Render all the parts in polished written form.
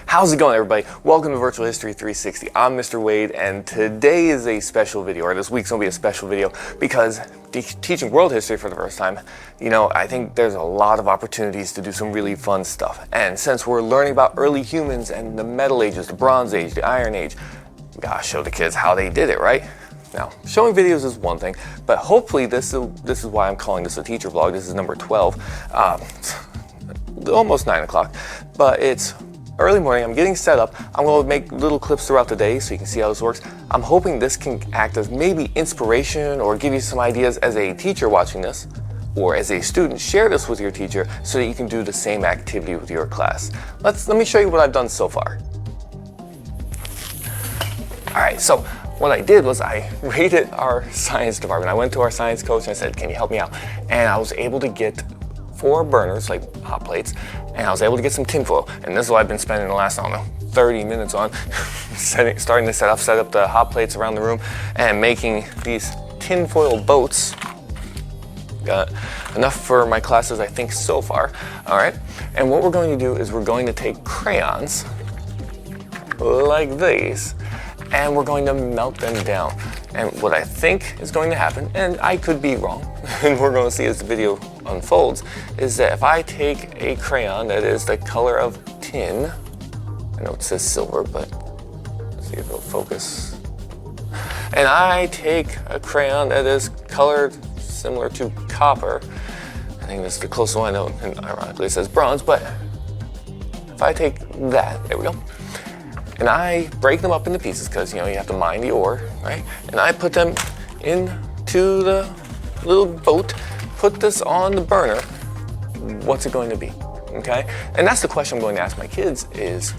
How's it going, everybody? Welcome to Virtual History 360. I'm Mr. Wade, and today is a special video, or this week's gonna be a special video because teaching world history for the first time, I think there's a lot of opportunities to do some really fun stuff. And since we're learning about early humans and the Metal Ages, the Bronze Age, the Iron Age, we gotta show the kids how they did it, right? Now, showing videos is one thing, but hopefully this is why I'm calling this a teacher vlog. This is number 12, almost 9 o'clock, but it's early morning. I'm getting set up. I'm going to make little clips throughout the day so you can see how this works. I'm hoping this can act as maybe inspiration or give you some ideas as a teacher watching this, or as a student. Share this with your teacher so that you can do the same activity with your class. Let me show you what I've done so far. All right, so what I did was I raided our science department. I went to our science coach and I said, can you help me out? And I was able to get 4 burners, like hot plates, and I was able to get some tinfoil. And this is what I've been spending the last, 30 minutes on, starting to set up the hot plates around the room and making these tinfoil boats. Got enough for my classes, I think, so far. All right, and what we're going to do is we're going to take crayons like these, and we're going to melt them down. And what I think is going to happen, and I could be wrong, and we're going to see as the video unfolds, is that if I take a crayon that is the color of tin, I know it says silver, but let's see if it'll focus, and I take a crayon that is colored similar to copper, I think this is the closest one I know, and ironically it says bronze, but if I take that, there we go, and I break them up into pieces because you have to mine the ore, right? And I put them into the little boat, put this on the burner. What's it going to be? Okay? And that's the question I'm going to ask my kids is,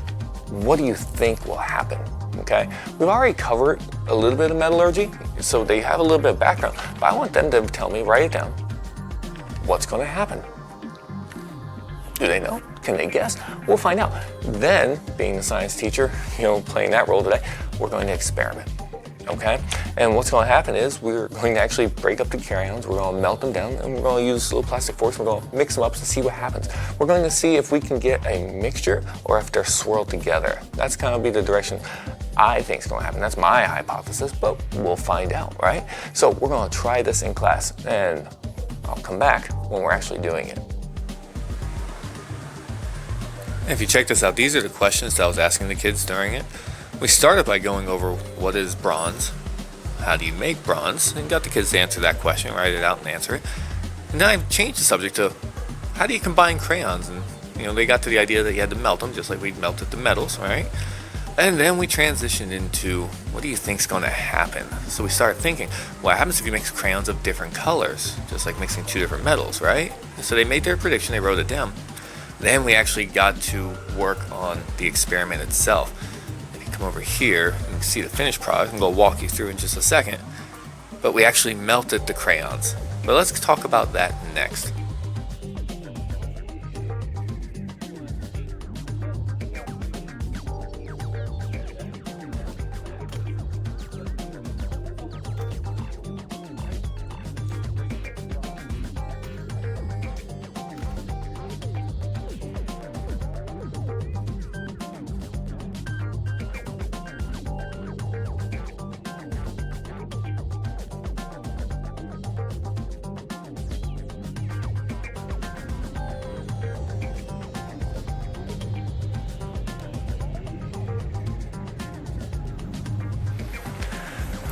what do you think will happen? Okay? We've already covered a little bit of metallurgy, so they have a little bit of background, but I want them to tell me, write it down, what's going to happen. Do they know? Can they guess? We'll find out. Then, being the science teacher, playing that role today, we're going to experiment, okay? And what's going to happen is we're going to actually break up the crayons, we're going to melt them down, and we're going to use little plastic forks, we're going to mix them up to see what happens. We're going to see if we can get a mixture or if they're swirled together. That's going to be the direction I think is going to happen. That's my hypothesis, but we'll find out, right? So we're going to try this in class, and I'll come back when we're actually doing it. If you check this out, these are the questions that I was asking the kids during it. We started by going over what is bronze, how do you make bronze, and got the kids to answer that question, write it out and answer it. And then I changed the subject to how do you combine crayons, and they got to the idea that you had to melt them just like we melted the metals, right? And then we transitioned into what do you think is going to happen? So we started thinking, what happens if you mix crayons of different colors, just like mixing 2 different metals, right? So they made their prediction, they wrote it down. Then we actually got to work on the experiment itself. If you come over here, you can see the finished product. I'm going to walk you through in just a second. But we actually melted the crayons. But let's talk about that next.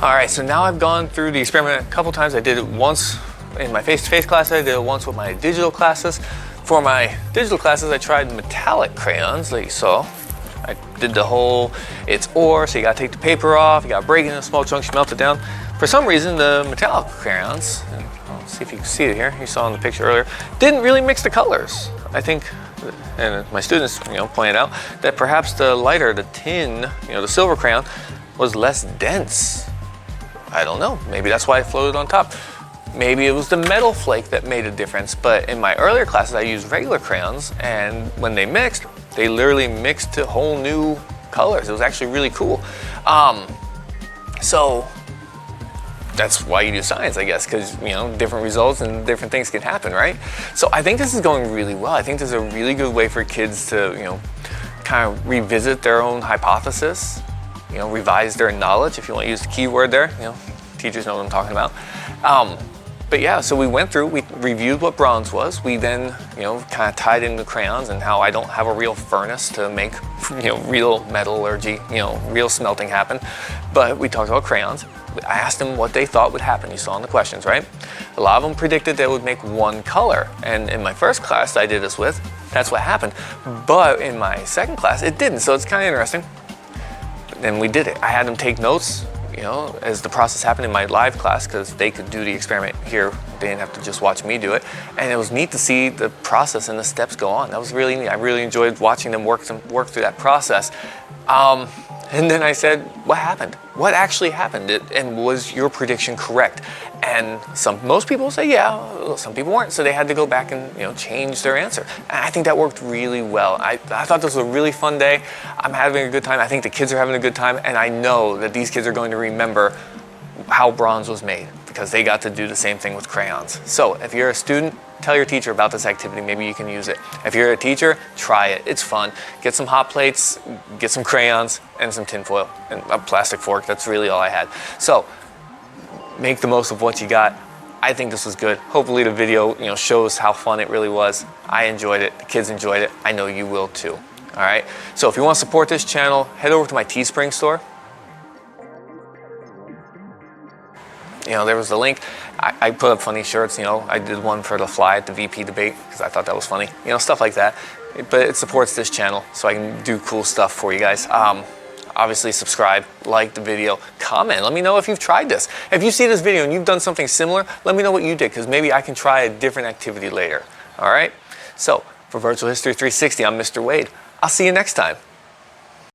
All right, so now I've gone through the experiment a couple times. I did it once in my face-to-face class. I did it once with my digital classes. For my digital classes, I tried metallic crayons that you saw. I did the whole, it's ore, so you gotta take the paper off, you gotta break it into small chunks, you melt it down. For some reason, the metallic crayons, and I'll see if you can see it here, you saw in the picture earlier, didn't really mix the colors. I think, and my students, pointed out that perhaps the lighter, the tin, the silver crayon, was less dense. I don't know, maybe that's why it floated on top. Maybe it was the metal flake that made a difference, but in my earlier classes I used regular crayons, and when they mixed, they literally mixed to whole new colors. It was actually really cool. So that's why you do science, I guess, because, you know, different results and different things can happen, right? So I think this is going really well. I think this is a really good way for kids to, you know, kind of revisit their own hypothesis, you know, revise their knowledge, if you want to use the keyword there. You know, teachers know what I'm talking about. But yeah, so we went through, we reviewed what bronze was. We then, you know, kind of tied into crayons and how I don't have a real furnace to make, you know, real metallurgy, you know, real smelting happen. But we talked about crayons. I asked them what they thought would happen. You saw in the questions, right? A lot of them predicted they would make one color. And in my first class I did this with, that's what happened. But in my second class, it didn't. So it's kind of interesting. But then we did it. I had them take notes, you know, as the process happened in my live class, because they could do the experiment here. They didn't have to just watch me do it. And it was neat to see the process and the steps go on. That was really neat. I really enjoyed watching them work through that process. And then I said, what happened? What actually happened? And was your prediction correct? And most people say, yeah, some people weren't. So they had to go back and, you know, change their answer. And I think that worked really well. I thought this was a really fun day. I'm having a good time. I think the kids are having a good time. And I know that these kids are going to remember how bronze was made, because they got to do the same thing with crayons. So if you're a student, tell your teacher about this activity. Maybe you can use it. If you're a teacher, try it. It's fun. Get some hot plates, get some crayons, and some tin foil, and a plastic fork. That's really all I had. So make the most of what you got. I think this was good. Hopefully the video, you know, shows how fun it really was. I enjoyed it. The kids enjoyed it. I know you will too. All right. So if you want to support this channel, head over to my Teespring store. You know, there was the link. I put up funny shirts, you know. I did one for the fly at the VP debate because I thought that was funny. You know, stuff like that. But it supports this channel, so I can do cool stuff for you guys. Obviously, subscribe, like the video, comment. Let me know if you've tried this. If you see this video and you've done something similar, let me know what you did, because maybe I can try a different activity later. All right? So, for Virtual History 360, I'm Mr. Wade. I'll see you next time.